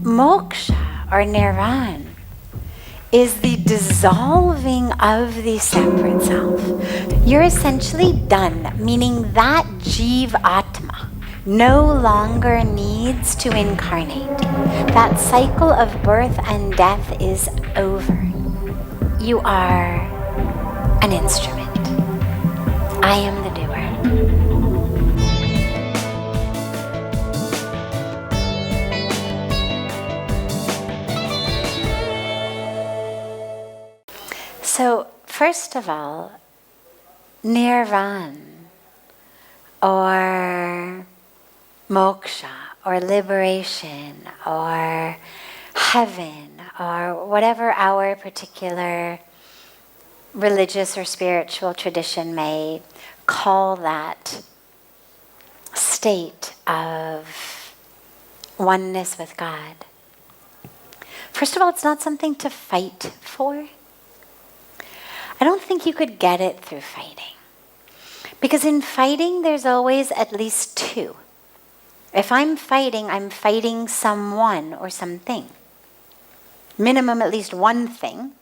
Moksha or nirvana is the dissolving of the separate self. You're essentially done, meaning that Jiva Atma no longer needs to incarnate. That cycle of birth and death is over. You are an instrument. I am the doer. So, first of all, nirvana or moksha or liberation or heaven or whatever our particular religious or spiritual tradition may call that state of oneness with God. First of all, it's not something to fight for. I don't think you could get it through fighting. Because in fighting, there's always at least two. If I'm fighting someone or something. Minimum at least one thing.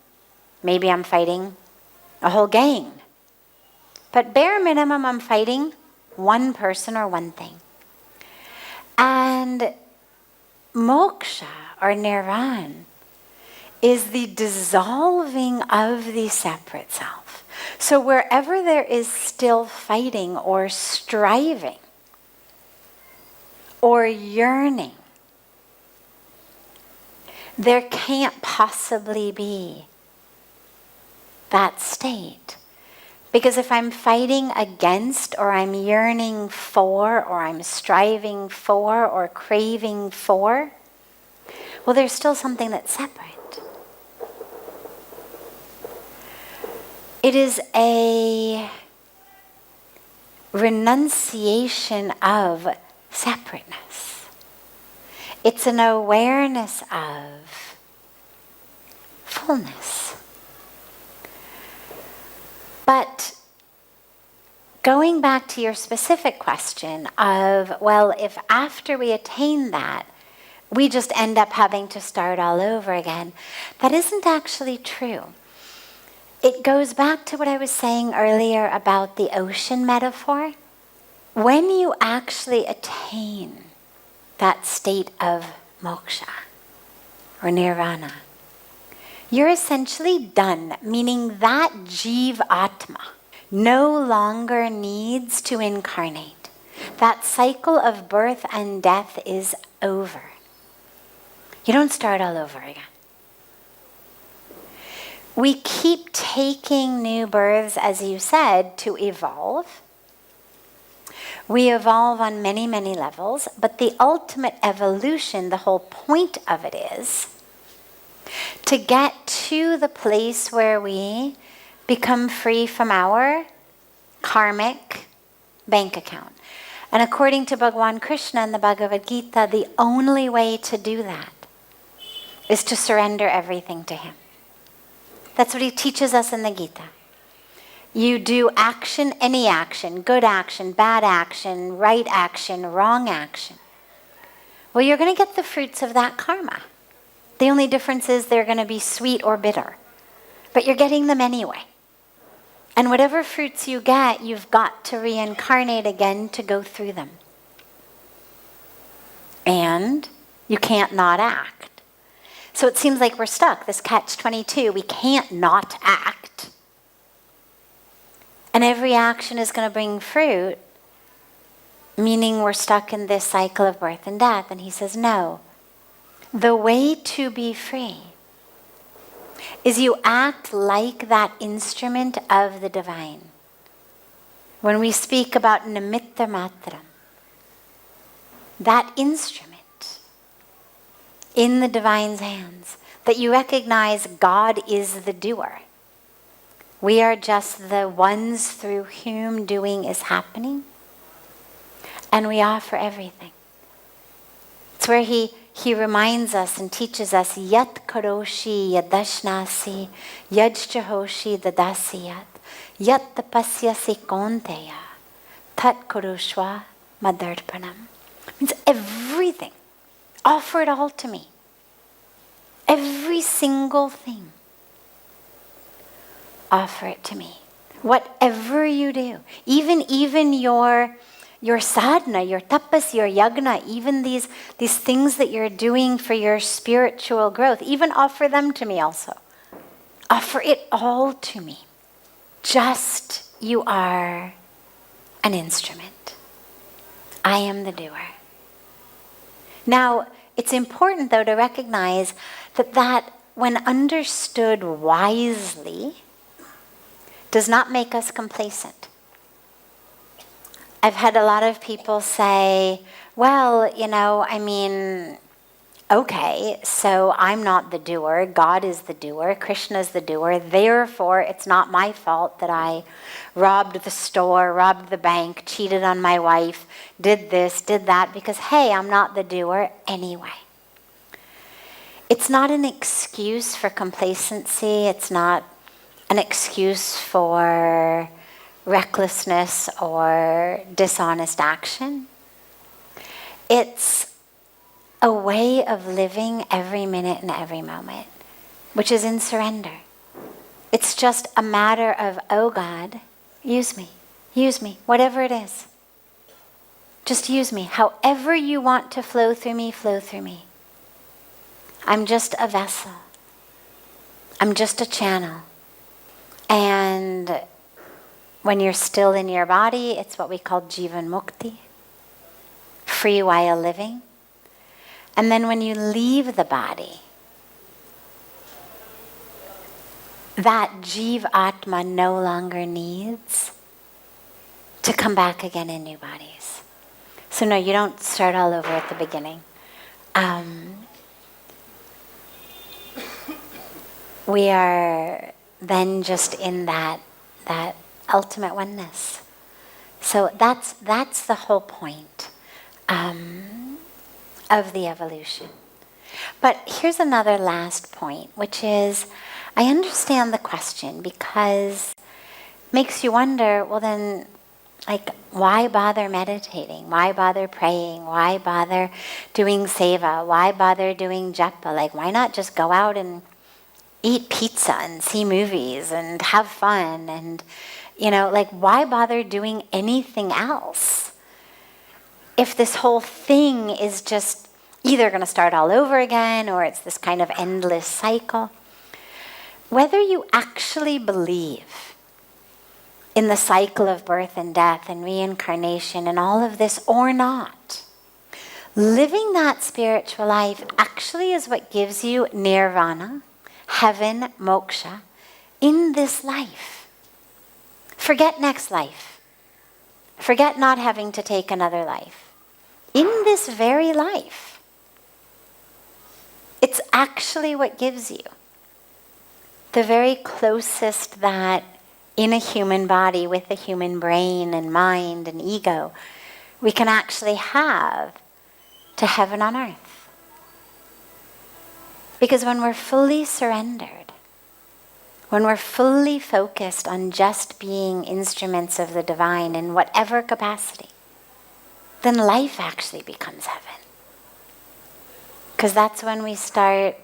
Maybe I'm fighting a whole gang. But bare minimum, I'm fighting one person or one thing. And moksha or nirvana is the dissolving of the separate self. So wherever there is still fighting or striving or yearning, there can't possibly be that state. Because if I'm fighting against or I'm yearning for or I'm striving for or craving for, well, there's still something that's separate. It is a renunciation of separateness. It's an awareness of fullness. But going back to your specific question of, well, if after we attain that, we just end up having to start all over again, that isn't actually true. It goes back to what I was saying earlier about the ocean metaphor. When you actually attain that state of moksha or nirvana, you're essentially done, meaning that Jiva Atma no longer needs to incarnate. That cycle of birth and death is over. You don't start all over again. We keep taking new births, as you said, to evolve. We evolve on many, many levels, but the ultimate evolution, the whole point of it is to get to the place where we become free from our karmic bank account. And according to Bhagwan Krishna in the Bhagavad Gita, the only way to do that is to surrender everything to him. That's what he teaches us in the Gita. You do action, any action, good action, bad action, right action, wrong action. Well, you're going to get the fruits of that karma. The only difference is they're going to be sweet or bitter. But you're getting them anyway. And whatever fruits you get, you've got to reincarnate again to go through them. And you can't not act. So it seems like we're stuck, this catch-22. We can't not act. And every action is going to bring fruit, meaning we're stuck in this cycle of birth and death. And he says, no. The way to be free is you act like that instrument of the divine. When we speak about nimitta matram, that instrument in the divine's hands, that you recognize God is the doer. We are just the ones through whom doing is happening. And we offer everything. It's where he reminds us and teaches us, Yat karoshi yadashnasi, yajjahoshi dadasiyat, yat tapasyasi konteya, tat karushva madarpanam. Means everything. Offer it all to me. every single thing, offer it to me. Whatever you do, even your sadhana, your tapas, your yagna, even these things that you're doing for your spiritual growth, even offer them to me also. Offer it all to me. Just you are an instrument. I am the doer. Now, it's important though to recognize that when understood wisely, does not make us complacent. I've had a lot of people say, well, okay, so I'm not the doer, God is the doer, Krishna's the doer, therefore it's not my fault that I robbed the store, robbed the bank, cheated on my wife, did this, did that, because hey, I'm not the doer anyway. It's not an excuse for complacency, it's not an excuse for recklessness or dishonest action. It's a way of living every minute and every moment, which is in surrender. It's just a matter of, oh God, use me, whatever it is. Just use me. However you want to flow through me, flow through me. I'm just a vessel. I'm just a channel. And when you're still in your body, it's what we call Jivan Mukti, free while living. And then when you leave the body, that Jiv Atma no longer needs to come back again in new bodies. So no, you don't start all over at the beginning. We are then just in that ultimate oneness. So that's the whole point of the evolution. But here's another last point, which is, I understand the question because it makes you wonder, well then, why bother meditating? Why bother praying? Why bother doing seva? Why bother doing japa? Why not just go out and eat pizza and see movies and have fun? And, why bother doing anything else? If this whole thing is just either going to start all over again or it's this kind of endless cycle. Whether you actually believe in the cycle of birth and death and reincarnation and all of this or not, living that spiritual life actually is what gives you nirvana, heaven, moksha, in this life. Forget next life. Forget not having to take another life. In this very life, it's actually what gives you the very closest that in a human body with a human brain and mind and ego we can actually have to heaven on earth. Because when we're fully surrendered, when we're fully focused on just being instruments of the divine in whatever capacity, then life actually becomes heaven. Because that's when we start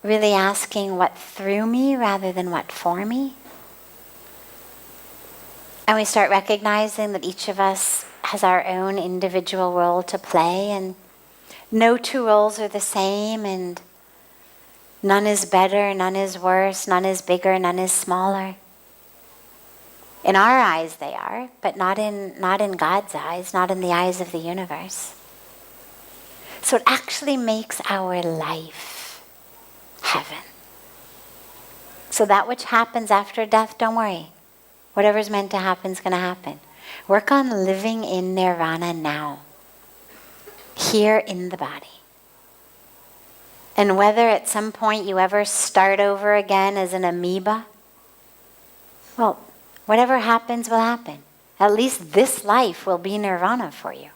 really asking what through me rather than what for me. And we start recognizing that each of us has our own individual role to play, and no two roles are the same, and none is better, none is worse, none is bigger, none is smaller. In our eyes they are, but not in God's eyes, not in the eyes of the universe. So it actually makes our life heaven. So that which happens after death, don't worry. Whatever's meant to happen is going to happen. Work on living in nirvana now, here in the body. And whether at some point you ever start over again as an amoeba, well, whatever happens will happen. At least this life will be nirvana for you.